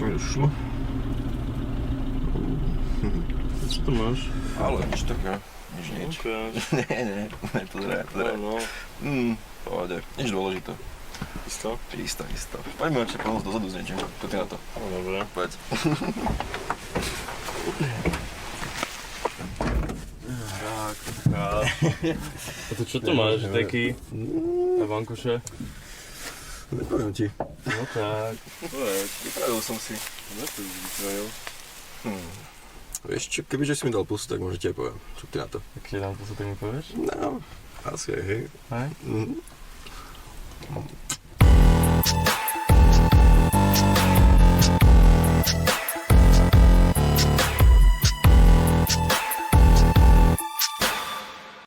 konečne mi došlo. Čo to máš? Ale nič také, nič. Nie, nepozeraj. No. Pohode, nič dôležité. Isto? Isto. Poďme ešte pomôcť dozadu s niečím. Čo ty na to? No dobre. Povedz. A to čo to máš? Deky? A vankuše? Nepoviem ti. No tak. Povedz. Vypravil som si. No to už vypravil. Vieš čo, kebyže si mi dal pusu, tak možno ti aj poviem. Čo ty na to? Tak keď dám to, tak mi povieš? No, asi aj, hej. Hej? Mhm.